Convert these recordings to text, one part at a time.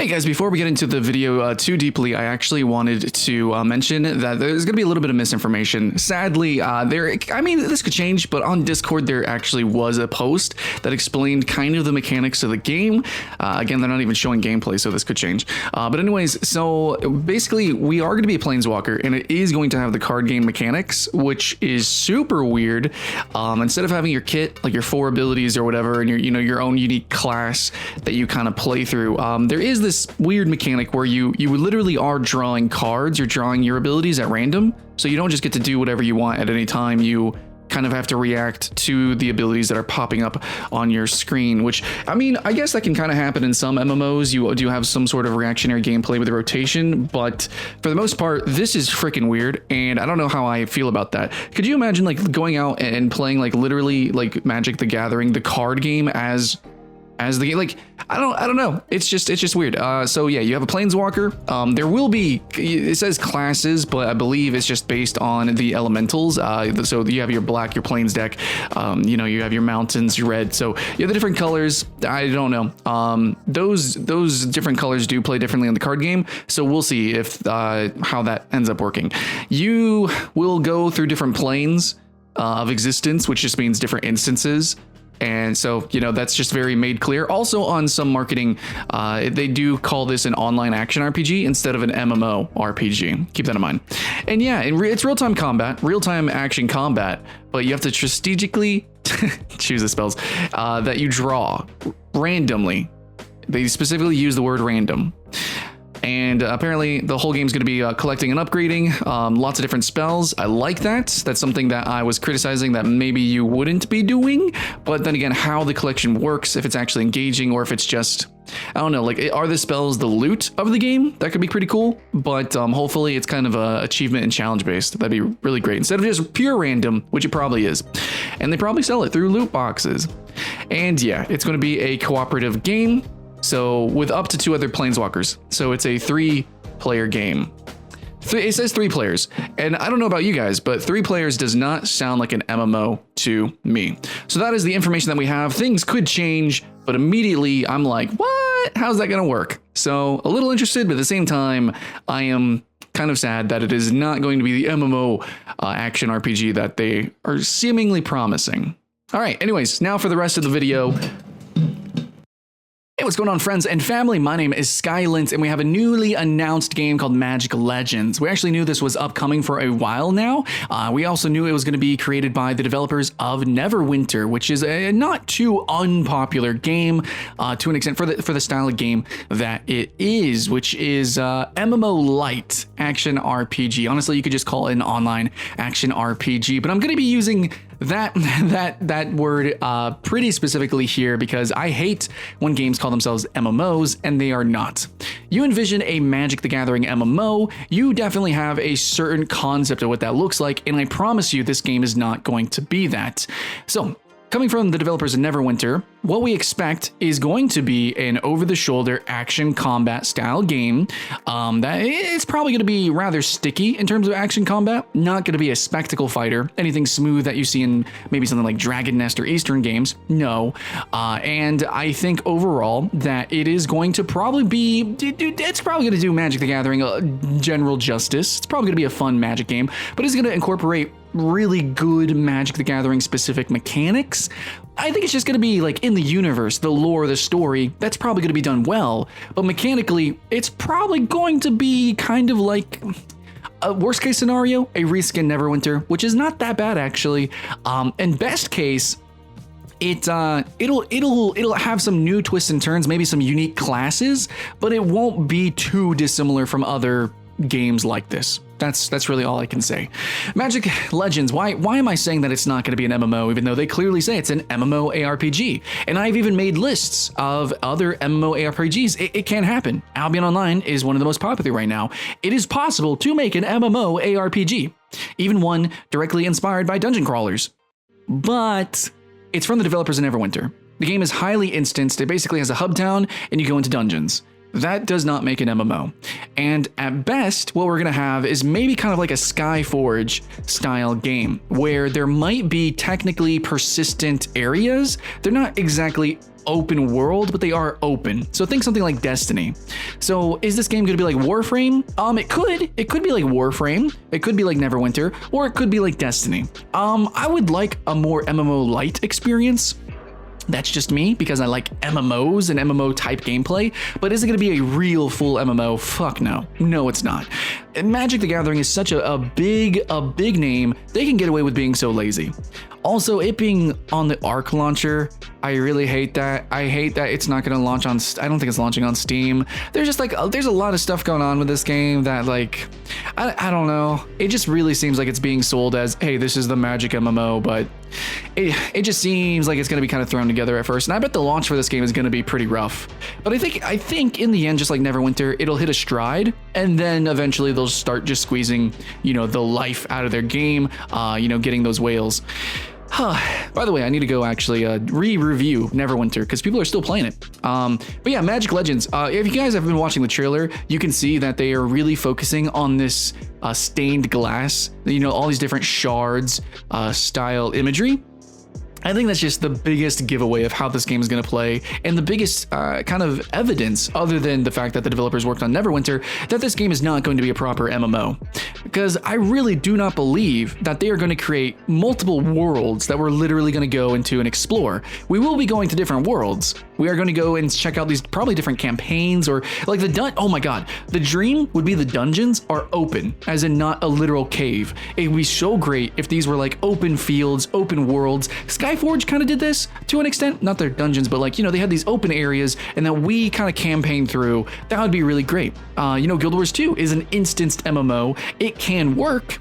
Hey guys, before we get into the video too deeply, I actually wanted to mention that there's going to be a little bit of misinformation. Sadly, this could change, but on Discord there actually was a post that explained kind of the mechanics of the game. Again, they're not even showing gameplay, so this could change. But anyways, so basically we are going to be a Planeswalker, and it is going to have the card game mechanics, which is super weird. Instead of having your kit, like your 4 abilities or whatever, and your own unique class that you kind of play through, there is this weird mechanic where you literally are drawing cards. You're drawing your abilities at random, so you don't just get to do whatever you want at any time. You kind of have to react to the abilities that are popping up on your screen, which, I mean, I guess that can kind of happen in some MMOs. You do have some sort of reactionary gameplay with the rotation, but for the most part, this is freaking weird, and I don't know how I feel about that. Could you imagine like going out and playing like literally like Magic the Gathering, the card game, as the game? Like, I don't know. It's just weird. So yeah, you have a Planeswalker. There will be, it says classes, but I believe it's just based on the elementals. So you have your black, your Plains deck. You have your mountains, your red. So you have the different colors. I don't know. Those different colors do play differently in the card game. So we'll see if how that ends up working. You will go through different planes of existence, which just means different instances. And so, that's just very made clear. Also on some marketing, they do call this an online action RPG instead of an MMO RPG. Keep that in mind. And yeah, it's real-time combat, real-time action combat, but you have to strategically choose the spells that you draw randomly. They specifically use the word random. And apparently the whole game is going to be collecting and upgrading lots of different spells. I like that. That's something that I was criticizing that maybe you wouldn't be doing. But then again, how the collection works, if it's actually engaging or if it's just, I don't know, like, are the spells the loot of the game? That could be pretty cool. But hopefully it's kind of achievement and challenge based. That'd be really great. Instead of just pure random, which it probably is. And they probably sell it through loot boxes. And yeah, it's going to be a cooperative game. So with up to 2 other Planeswalkers. So it's a 3-player game. It says 3 players. And I don't know about you guys, but 3 players does not sound like an MMO to me. So that is the information that we have. Things could change, but immediately I'm like, what? How's that going to work? So a little interested, but at the same time, I am kind of sad that it is not going to be the MMO action RPG that they are seemingly promising. All right, anyways, now for the rest of the video. Hey, what's going on, friends and family? My name is Skylent, and we have a newly announced game called Magic Legends. We actually knew this was upcoming for a while now. We also knew it was going to be created by the developers of Neverwinter, which is a not too unpopular game to an extent for the style of game that it is, which is MMO Light Action RPG. Honestly, you could just call it an online action RPG, but I'm going to be using that word pretty specifically here because I hate when games call themselves MMOs and they are not. You envision a Magic the Gathering MMO, you definitely have a certain concept of what that looks like, and I promise you this game is not going to be that. So, coming from the developers of Neverwinter, what we expect is going to be an over-the-shoulder action combat style game that it's probably going to be rather sticky in terms of action combat, not going to be a spectacle fighter, anything smooth that you see in maybe something like Dragon Nest or Eastern games, no. And I think overall that it is going to probably be, it's probably going to do Magic the Gathering general justice. It's probably going to be a fun Magic game, but it's going to incorporate really good Magic the Gathering specific mechanics. I think it's just going to be like in the universe, the lore, the story, that's probably going to be done well, but mechanically, it's probably going to be kind of like a worst case scenario, a reskin Neverwinter, which is not that bad actually. And best case, it'll have some new twists and turns, maybe some unique classes, but it won't be too dissimilar from other games like this. That's really all I can say. Magic Legends, why am I saying that it's not going to be an MMO, even though they clearly say it's an MMO ARPG? And I've even made lists of other MMO ARPGs. It can happen. Albion Online is one of the most popular right now. It is possible to make an MMO ARPG, even one directly inspired by dungeon crawlers. But it's from the developers of Neverwinter. The game is highly instanced. It basically has a hub town, and you go into dungeons. That does not make an MMO. And at best, what we're going to have is maybe kind of like a Skyforge style game where there might be technically persistent areas. They're not exactly open world, but they are open. So think something like Destiny. So is this game going to be like Warframe? It could be like Warframe. It could be like Neverwinter, or it could be like Destiny. I would like a more MMO light experience. That's just me because I like MMOs and MMO type gameplay, but is it going to be a real full MMO? Fuck no. No, it's not. And Magic the Gathering is such a big name, they can get away with being so lazy. Also, it being on the Arc launcher, I really hate that. I hate that it's not going to launch on, I don't think it's launching on Steam. There's just like, there's a lot of stuff going on with this game that like, I don't know. It just really seems like it's being sold as, hey, this is the Magic MMO, but it just seems like it's going to be kind of thrown together at first. And I bet the launch for this game is going to be pretty rough. But I think in the end, just like Neverwinter, it'll hit a stride, and then eventually they'll start just squeezing, you know, the life out of their game, you know, getting those whales. By the way, I need to go actually re-review Neverwinter because people are still playing it. But yeah, Magic Legends. If you guys have been watching the trailer, you can see that they are really focusing on this stained glass, you know, all these different shards style imagery. I think that's just the biggest giveaway of how this game is going to play, and the biggest kind of evidence, other than the fact that the developers worked on Neverwinter, that this game is not going to be a proper MMO. Because I really do not believe that they are going to create multiple worlds that we're literally going to go into and explore. We will be going to different worlds. We are going to go and check out these probably different campaigns, or like oh my god, the dream would be the dungeons are open, as in not a literal cave. It would be so great if these were like open fields, open worlds. Skyforge kind of did this to an extent, not their dungeons, but like, you know, they had these open areas and that we kind of campaign through. That would be really great. You know, Guild Wars 2 is an instanced MMO. It can work.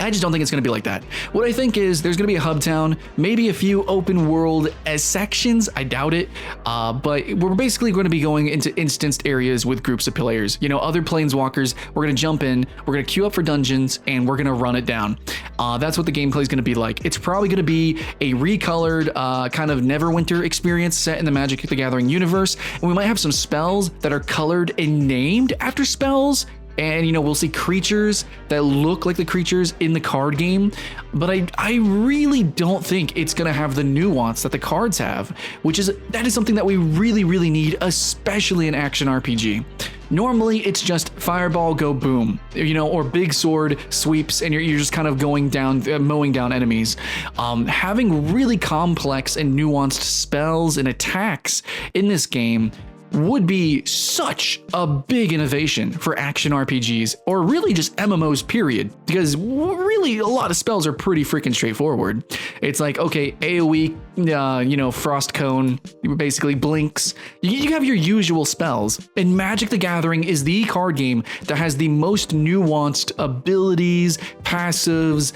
I just don't think it's going to be like that. What I think is there's going to be a hub town, maybe a few open world sections. I doubt it. But we're basically going to be going into instanced areas with groups of players. You know, other planeswalkers, we're going to jump in, we're going to queue up for dungeons, and we're going to run it down. That's what the gameplay is going to be like. It's probably going to be a recolored kind of Neverwinter experience set in the Magic the Gathering universe. And we might have some spells that are colored and named after spells. And, you know, we'll see creatures that look like the creatures in the card game. But I really don't think it's going to have the nuance that the cards have, that is something that we really, really need, especially in action RPG. Normally, it's just fireball, go boom, you know, or big sword sweeps, and you're just kind of going down, mowing down enemies. Having really complex and nuanced spells and attacks in this game would be such a big innovation for action RPGs, or really just MMOs period, because really a lot of spells are pretty freaking straightforward. It's like, okay, AoE, you know, frost cone, basically blinks. You have your usual spells, and Magic the Gathering is the card game that has the most nuanced abilities, passives,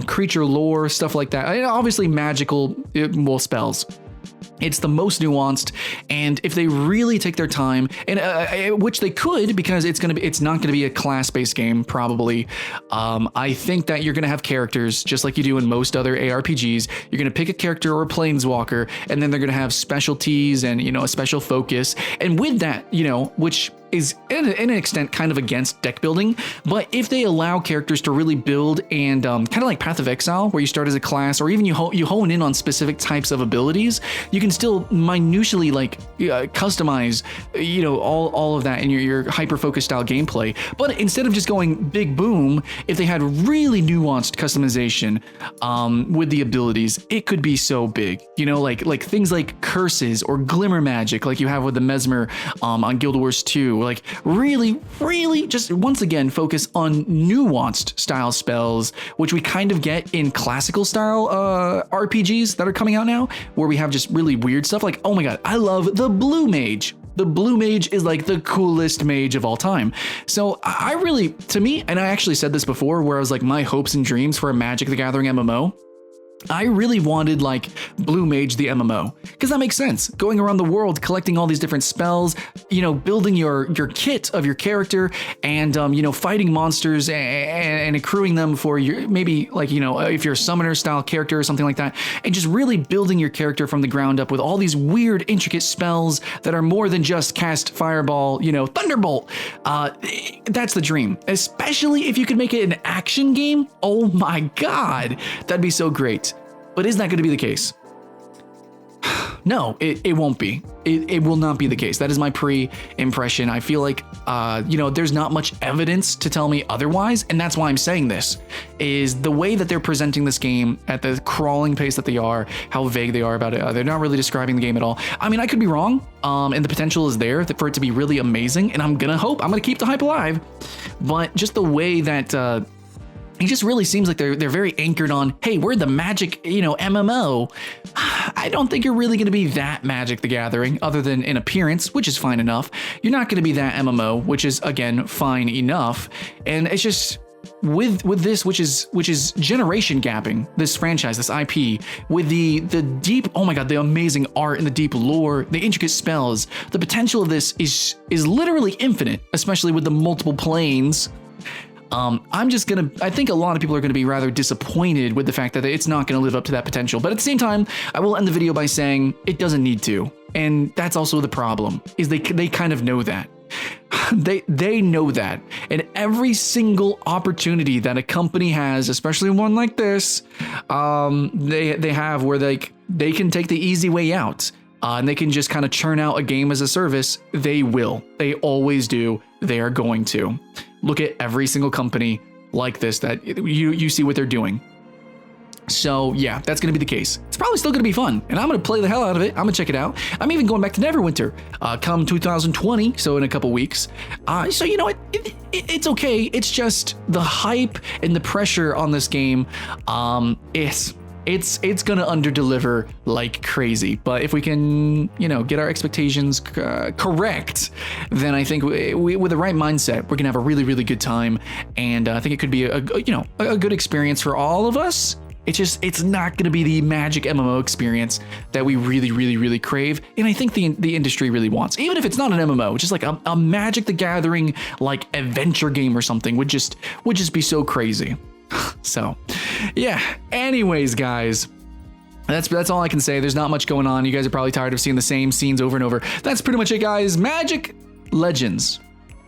creature lore, stuff like that. And obviously magical spells. It's the most nuanced, and if they really take their time, and which they could, because it's not gonna be a class-based game probably. I think that you're gonna have characters just like you do in most other ARPGs. You're gonna pick a character or a planeswalker, and then they're gonna have specialties and, you know, a special focus. And with that, you know, which is in an extent kind of against deck building, but if they allow characters to really build and kind of like Path of Exile, where you start as a class, or even you hone in on specific types of abilities, you can still minutely like customize, you know, all of that in your hyper-focused style gameplay. But instead of just going big boom, if they had really nuanced customization with the abilities, it could be so big. You know, like things like curses or glimmer magic, like you have with the Mesmer on Guild Wars 2. Like really just once again focus on nuanced style spells, which we kind of get in classical style RPGs that are coming out now, where we have just really weird stuff. Like, oh my god, I love the blue mage. The blue mage is like the coolest mage of all time. So I really, to me, and I actually said this before, where I was like, my hopes and dreams for a Magic the Gathering MMO, I really wanted like Blue Mage the MMO, because that makes sense. Going around the world, collecting all these different spells, you know, building your kit of your character, and you know, fighting monsters and accruing them for your, maybe like, you know, if you're a summoner style character or something like that, and just really building your character from the ground up with all these weird intricate spells that are more than just cast fireball, you know, thunderbolt. That's the dream, especially if you could make it an action game. Oh my god, that'd be so great. But is that going to be the case? No, it won't be. It will not be the case. That is my pre-impression. I feel like, there's not much evidence to tell me otherwise, and that's why I'm saying this, is the way that they're presenting this game at the crawling pace that they are, how vague they are about it. They're not really describing the game at all. I mean, I could be wrong, and the potential is there for it to be really amazing, and I'm gonna keep the hype alive, but just the way that, it just really seems like they're very anchored on, hey, we're the Magic, MMO. I don't think you're really going to be that Magic the Gathering, other than in appearance, which is fine enough. You're not going to be that MMO, which is, again, fine enough. And it's just with this, which is generation gapping, this franchise, this IP, with the deep, oh my god, the amazing art and the deep lore, the intricate spells, the potential of this is literally infinite, especially with the multiple planes. I think a lot of people are gonna be rather disappointed with the fact that it's not gonna live up to that potential. But at the same time, I will end the video by saying it doesn't need to. And that's also the problem, is they kind of know that. They know that. And every single opportunity that a company has, especially one like this, they have where they can take the easy way out. And they can just kind of churn out a game as a service. They will. They always do. They are going to. Look at every single company like this that you see what they're doing. So yeah, that's going to be the case. It's probably still going to be fun, and I'm going to play the hell out of it. I'm going to check it out. I'm even going back to Neverwinter come 2020, so in a couple weeks. So you know what? It's okay. It's just the hype and the pressure on this game. It's gonna underdeliver like crazy, but if we can, get our expectations correct, then I think we with the right mindset, we're gonna have a really, really good time, and I think it could be a good experience for all of us. It's not gonna be the Magic MMO experience that we really, really, really crave, and I think the industry really wants. Even if it's not an MMO, just like a Magic the Gathering like adventure game or something would just be so crazy. So, yeah. Anyways, guys, that's all I can say. There's not much going on. You guys are probably tired of seeing the same scenes over and over. That's pretty much it, guys. Magic Legends.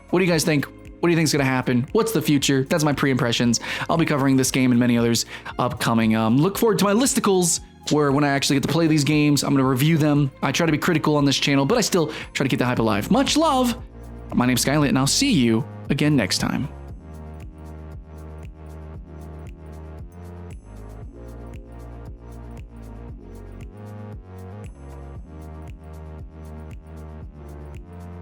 What do you guys think? What do you think is going to happen? What's the future? That's my pre-impressions. I'll be covering this game and many others upcoming. Look forward to my listicles, where when I actually get to play these games, I'm going to review them. I try to be critical on this channel, but I still try to keep the hype alive. Much love. My name's Skylent, and I'll see you again next time.